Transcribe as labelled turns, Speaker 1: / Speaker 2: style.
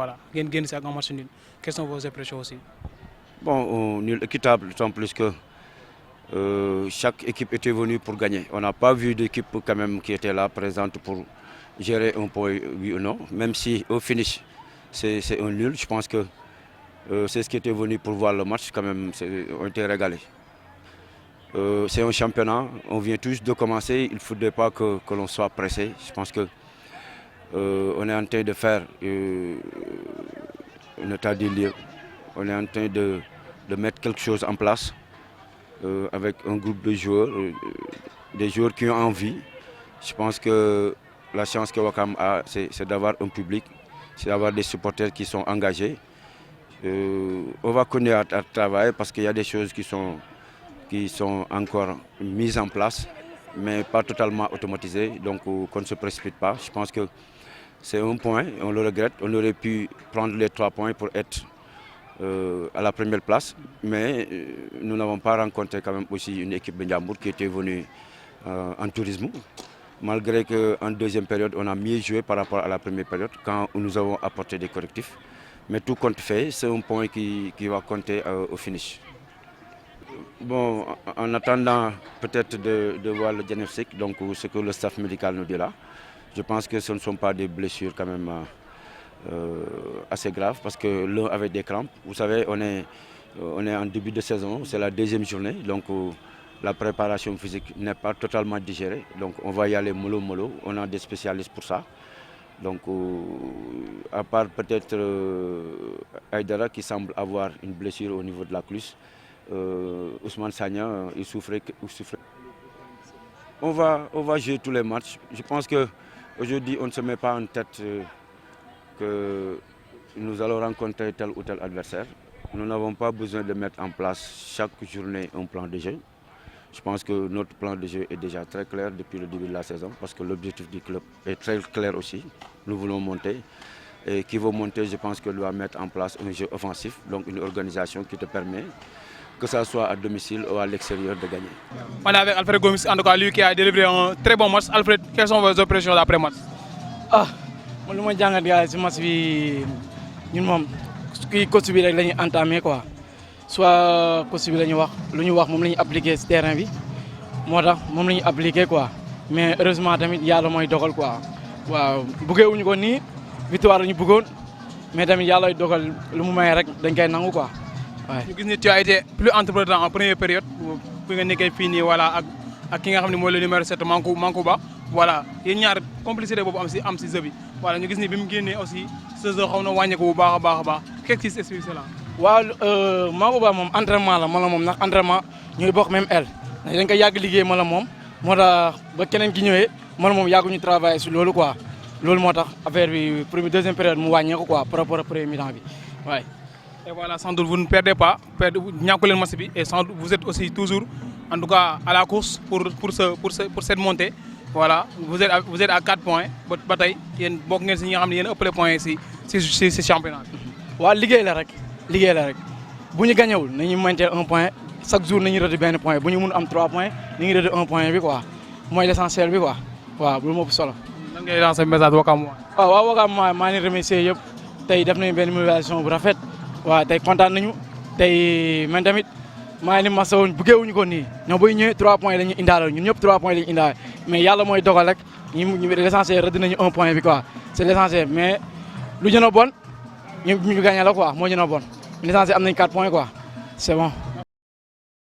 Speaker 1: Voilà, gain c'est un match nul. Quelles sont vos impressions aussi?
Speaker 2: Bon, nul équitable, d'autant plus que chaque équipe était venue pour gagner. On n'a pas vu d'équipe quand même qui était là présente pour gérer un point, oui ou non. Même si au finish, c'est un nul. Je pense que c'est ce qui était venu pour voir le match. Quand même, on était régalés. C'est un championnat, on vient tous de commencer. Il ne faudrait pas que l'on soit pressé. Je pense que on est en train de faire un état des lieux. On est en train de mettre quelque chose en place avec un groupe de joueurs, des joueurs qui ont envie. Je pense que la chance que Wakam a, c'est d'avoir un public, c'est d'avoir des supporters qui sont engagés. On va continuer à travailler parce qu'il y a des choses qui sont encore mises en place, mais pas totalement automatisées, donc qu'on ne se précipite pas. Je pense que c'est un point, on le regrette. On aurait pu prendre les 3 points pour être à la première place, mais nous n'avons pas rencontré quand même aussi une équipe de Ndiambour qui était venue en tourisme. Malgré qu'en deuxième période, on a mieux joué par rapport à la première période quand nous avons apporté des correctifs. Mais tout compte fait, c'est un point qui va compter au finish. Bon, en attendant peut-être de voir le diagnostic, donc ce que le staff médical nous dit là, je pense que ce ne sont pas des blessures quand même assez graves parce que l'un avait des crampes. Vous savez, on est en début de saison, c'est la deuxième journée, donc la préparation physique n'est pas totalement digérée. Donc on va y aller mollo, on a des spécialistes pour ça. Donc à part peut-être Aïdara qui semble avoir une blessure au niveau de la cuisse, Ousmane Sagna, il souffrait. On va jouer tous les matchs. Je pense qu'aujourd'hui, on ne se met pas en tête que nous allons rencontrer tel ou tel adversaire. Nous n'avons pas besoin de mettre en place chaque journée un plan de jeu. Je pense que notre plan de jeu est déjà très clair depuis le début de la saison parce que l'objectif du club est très clair aussi. Nous voulons monter. Et qui veut monter, je pense qu'il doit mettre en place un jeu offensif, donc une organisation qui te permet, que ce soit à domicile ou à l'extérieur, de gagner.
Speaker 1: On est avec Alfred Gomis, en tout cas lui qui a délivré un très bon match. Alfred, quelles sont vos impressions d'après-match?
Speaker 3: Moi, lu ma jàngat gars ci match bi ñun moom kii coach bi rek la ñuy entamé quoi soit coach bi la ñuy wax lu ñu wax moom la ñuy appliqué ci terrain bi moo tax moom la ñuy appliqué quoi mais heureusement tamit yàlla mooy dogal quoi waaw bëggeewuñu ko nii victoire la ñu bëggoon mais tamit yàlla dogal lu mu may rek dañ koy nangu quoi.
Speaker 1: ñu gis ni tu as été plus entreprenant en première période fi nga nekkee fii nii voilà ak ki nga xam ne mooy le numéro 7 Mankouba voilà yéen ñaar complicité boobu am si jeu bi voilà ñu gis ni bi mu génnee aussi ce jeu xaw na wàññeeku bu baax a baax qu'est-ce qui s'explique cela?
Speaker 3: waaw Mankouba moom entraînement la ma la moom ndax entraînement ñooy bokk même aile dañ ko yàgg liggéey ma la moom moo tax ba keneen ki ñëwee ma la moom yàgguñu travailler si loolu quoi loolu moo tax affaire bi première deuxième période mu wàññeeku quoi par rapport à premier mi-temps bi waaye.
Speaker 1: Et voilà, sans doute vous ne perdez pas, et sans doute vous êtes aussi toujours, en tout cas, à la course pour cette montée. Voilà, vous êtes à 4 points. Bataille, il y a un peu de points ici, c'est ce championnat.
Speaker 3: Oui, liggéey la rek. Si nous gagnons, nous maintenons 1 point. Chaque jour, nous avons 1 point. Si nous avons 3 points, nous avons 1 point. C'est l'essentiel. Oui, c'est ce solo.
Speaker 1: Quel est le message de Wakam?
Speaker 3: Wakam, je remercie tous. Nous avons fait une mobilisation parfaite. waaw tey kontaan nañu tey man tamit maa ngi leen masa woon bëggeewuñu ko nii ñoo boy ñëwee 3 points la ñu indaale ñun ñëpp 3 points la ñu indaale mais yàlla mooy dogal rek ñu l'essentiel rëdd nañu 1 point bi quoi c'est l'essentiel mais lu gën a bon ñu gagné la quoi moo gën a bon l'essentiel am nañ 4 points quoi c'est bon.